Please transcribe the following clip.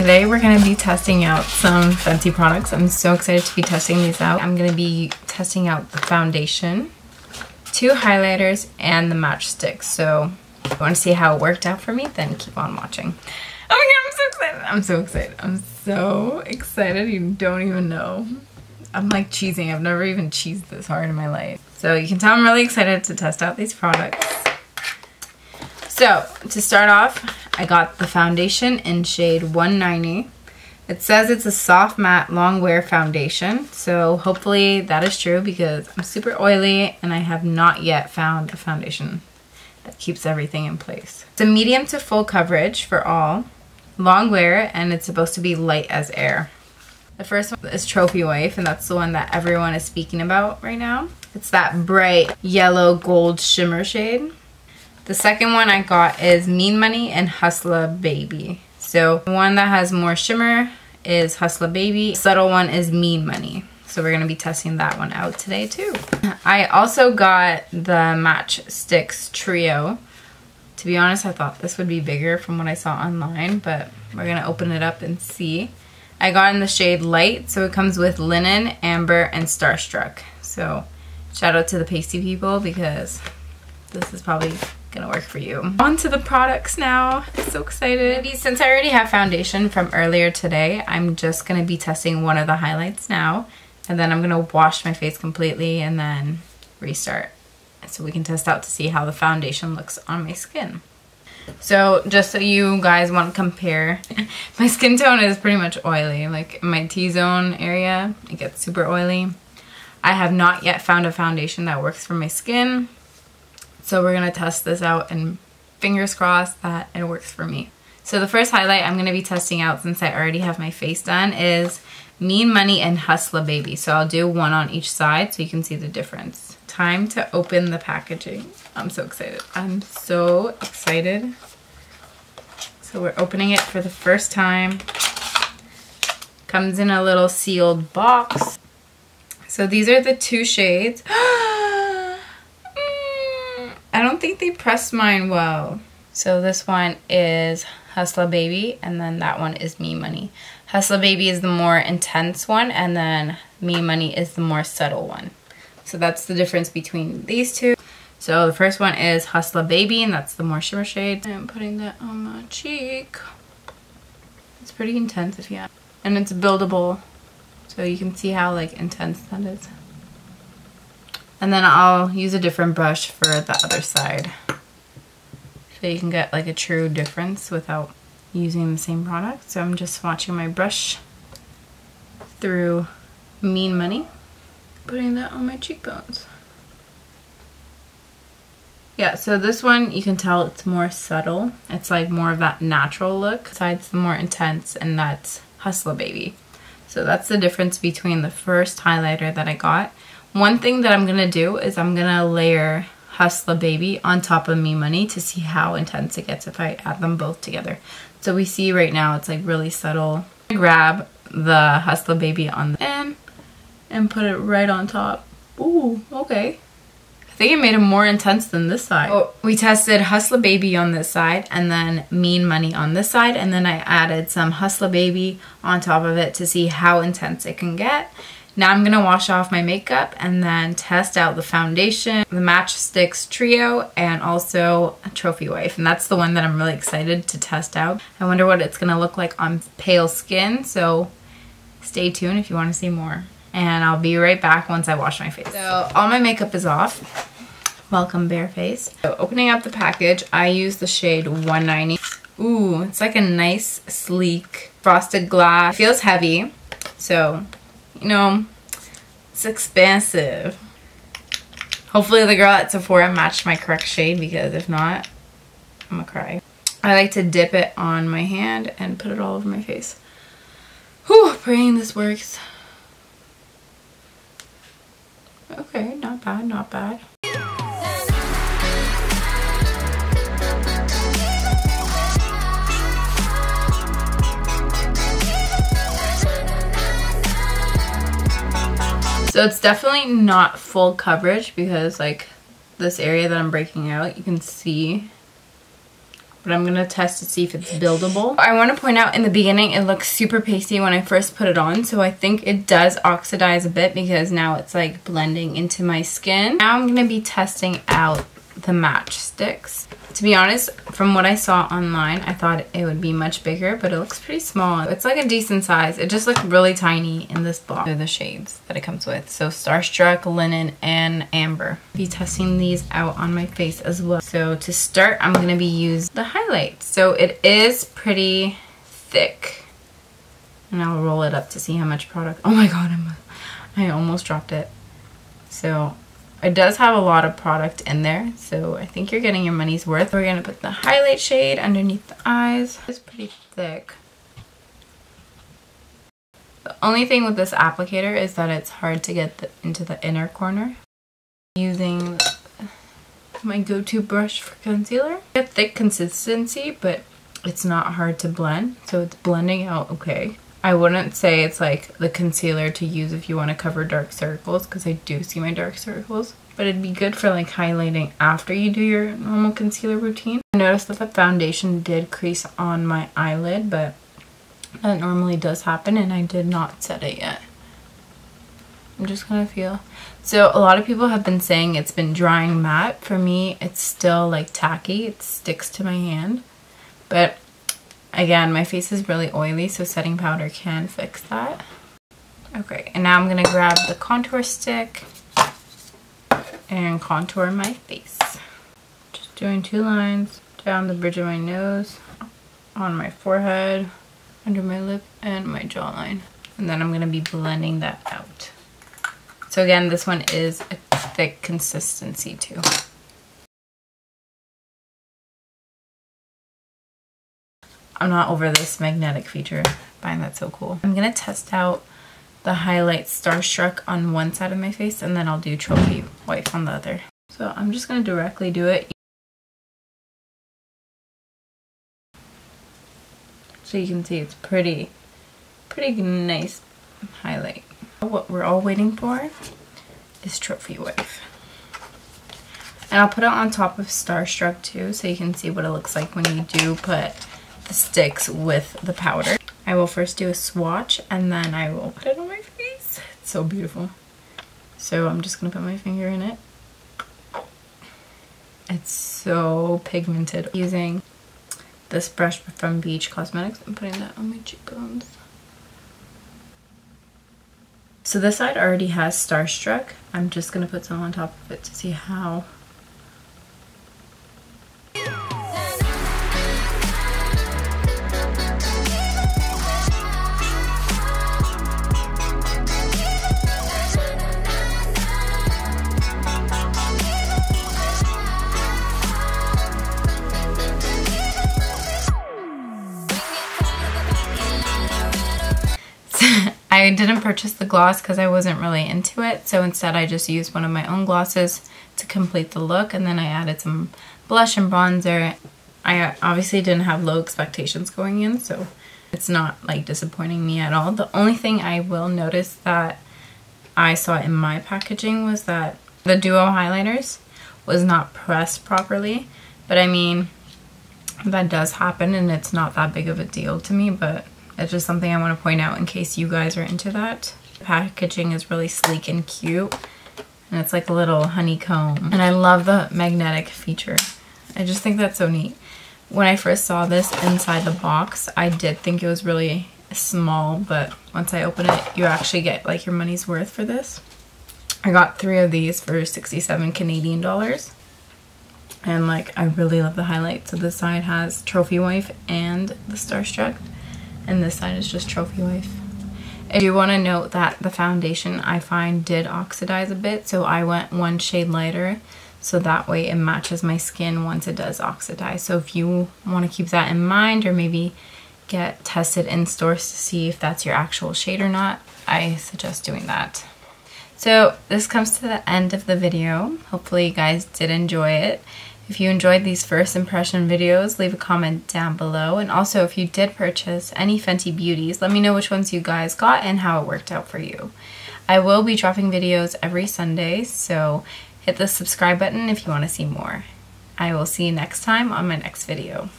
Today we're going to be testing out some Fenty products. I'm so excited to be testing these out. I'm going to be testing out the foundation, 2 highlighters, and the matchsticks. So if you want to see how it worked out for me, then keep on watching. Oh my god, I'm so excited. I'm so excited. I'm so excited. You don't even know. I'm like cheesing. I've never even cheesed this hard in my life. So you can tell I'm really excited to test out these products. So to start off, I got the foundation in shade 190. It says it's a soft matte long wear foundation. So hopefully that is true because I'm super oily and I have not yet found a foundation that keeps everything in place. It's a medium to full coverage for all, long wear, and it's supposed to be light as air. The first one is Trophy Wife, and that's the one that everyone is speaking about right now. It's that bright yellow gold shimmer shade. The second one I got is Mean Money and Hustler Baby. So the one that has more shimmer is Hustler Baby. The subtle one is Mean Money. So we're going to be testing that one out today too. I also got the Matchsticks Trio. To be honest, I thought this would be bigger from what I saw online, but we're going to open it up and see. I got in the shade Light, so it comes with Linen, Amber, and Starstruck. So shout out to the pasty people because this is probably gonna work for you. On to the products now. I'm so excited. Since I already have foundation from earlier today, I'm just gonna be testing one of the highlights now, and then I'm gonna wash my face completely and then restart so we can test out to see how the foundation looks on my skin. So just so you guys want to compare, my skin tone is pretty much oily. Like in my T-zone area, it gets super oily. I have not yet found a foundation that works for my skin. So we're going to test this out and fingers crossed that it works for me. So the first highlight I'm going to be testing out, since I already have my face done, is Mean Money and Hustler Baby. So I'll do one on each side so you can see the difference. Time to open the packaging. I'm so excited. I'm so excited. So we're opening it for the first time. Comes in a little sealed box. So these are the 2 shades. I don't think they pressed mine well. So this one is Hustler Baby, and then that one is Mean Money. Hustler Baby is the more intense one, and then Mean Money is the more subtle one. So that's the difference between these two. So the first one is Hustler Baby, and that's the more shimmer shade. I'm putting that on my cheek. It's pretty intense if you have. And it's buildable, so you can see how like intense that is. And then I'll use a different brush for the other side, so you can get like a true difference without using the same product. So I'm just swatching my brush through Mean Money, putting that on my cheekbones. Yeah, so this one you can tell it's more subtle. It's like more of that natural look. Besides the more intense, and that's Hustler Baby. So that's the difference between the first highlighter that I got. One thing that I'm going to do is I'm going to layer Hustler Baby on top of Mean Money to see how intense it gets if I add them both together. So we see right now it's like really subtle. I grab the Hustler Baby on the end and put it right on top. Ooh, okay. I think it made it more intense than this side. Oh, we tested Hustler Baby on this side and then Mean Money on this side, and then I added some Hustler Baby on top of it to see how intense it can get. Now I'm going to wash off my makeup and then test out the foundation, the Matchsticks Trio, and also a Trophy Wife. And that's the one that I'm really excited to test out. I wonder what it's going to look like on pale skin, so stay tuned if you want to see more. And I'll be right back once I wash my face. So all my makeup is off. Welcome, bare face. So opening up the package, I use the shade 190. Ooh, it's like a nice, sleek, frosted glass. It feels heavy, so you know, it's expensive. Hopefully the girl at Sephora matched my correct shade, because if not, I'm gonna cry. I like to dip it on my hand and put it all over my face. Whew, praying this works. Okay, not bad, not bad. So it's definitely not full coverage because like this area that I'm breaking out, you can see but I'm gonna test to see if it's buildable. I want to point out in the beginning it looks super pasty when I first put it on, so I think it does oxidize a bit because now it's like blending into my skin. Now I'm gonna be testing out the matchsticks. To be honest, from what I saw online, I thought it would be much bigger, but it looks pretty small. It's like a decent size. It just looked really tiny in this box. They're the shades that it comes with. So Starstruck, Linen, and Amber. I'll be testing these out on my face as well. So to start, I'm gonna be using the highlight. So it is pretty thick. And I'll roll it up to see how much product. Oh my god, I almost dropped it. So it does have a lot of product in there, so I think you're getting your money's worth. We're gonna put the highlight shade underneath the eyes. It's pretty thick. The only thing with this applicator is that it's hard to get into the inner corner. Using my go-to brush for concealer. A thick consistency, but it's not hard to blend, so it's blending out okay. I wouldn't say it's like the concealer to use if you want to cover dark circles, because I do see my dark circles. But it'd be good for like highlighting after you do your normal concealer routine. I noticed that the foundation did crease on my eyelid, but that normally does happen and I did not set it yet. I'm just gonna feel. So a lot of people have been saying it's been drying matte. For me, it's still like tacky. It sticks to my hand. But again, my face is really oily, so setting powder can fix that. Okay, and now I'm gonna grab the contour stick and contour my face. Just doing 2 lines down the bridge of my nose, on my forehead, under my lip, and my jawline. And then I'm gonna be blending that out. So again, this one is a thick consistency too. I'm not over this magnetic feature. I find that so cool. I'm gonna test out the highlight Starstruck on one side of my face, and then I'll do Trophy Wife on the other. So I'm just gonna directly do it. So you can see it's pretty nice highlight. What we're all waiting for is Trophy Wife. And I'll put it on top of Starstruck too, so you can see what it looks like when you do put the sticks with the powder. I will first do a swatch and then I will put it on my face. It's so beautiful. So I'm just gonna put my finger in it. It's so pigmented. Using this brush from Beach Cosmetics, I'm putting that on my cheekbones. So this side already has Starstruck. I'm just gonna put some on top of it to see how. I didn't purchase the gloss because I wasn't really into it, so instead I just used one of my own glosses to complete the look, and then I added some blush and bronzer. I obviously didn't have low expectations going in, so it's not like disappointing me at all. The only thing I will notice that I saw in my packaging was that the duo highlighters was not pressed properly, but I mean, that does happen and it's not that big of a deal to me, but it's just something I want to point out in case you guys are into that. The packaging is really sleek and cute, and it's like a little honeycomb. And I love the magnetic feature. I just think that's so neat. When I first saw this inside the box, I did think it was really small, but once I open it, you actually get like your money's worth for this. I got 3 of these for 67 Canadian dollars. And like, I really love the highlight. So this side has Trophy Wife and the Starstruck, and this side is just Trophy Wife. I do want to note that the foundation I find did oxidize a bit, so I went 1 shade lighter, so that way it matches my skin once it does oxidize. So if you want to keep that in mind, or maybe get tested in stores to see if that's your actual shade or not, I suggest doing that. So this comes to the end of the video. Hopefully you guys did enjoy it. If you enjoyed these first impression videos, leave a comment down below. And also, if you did purchase any Fenty Beauties, let me know which ones you guys got and how it worked out for you. I will be dropping videos every Sunday, so hit the subscribe button if you want to see more. I will see you next time on my next video.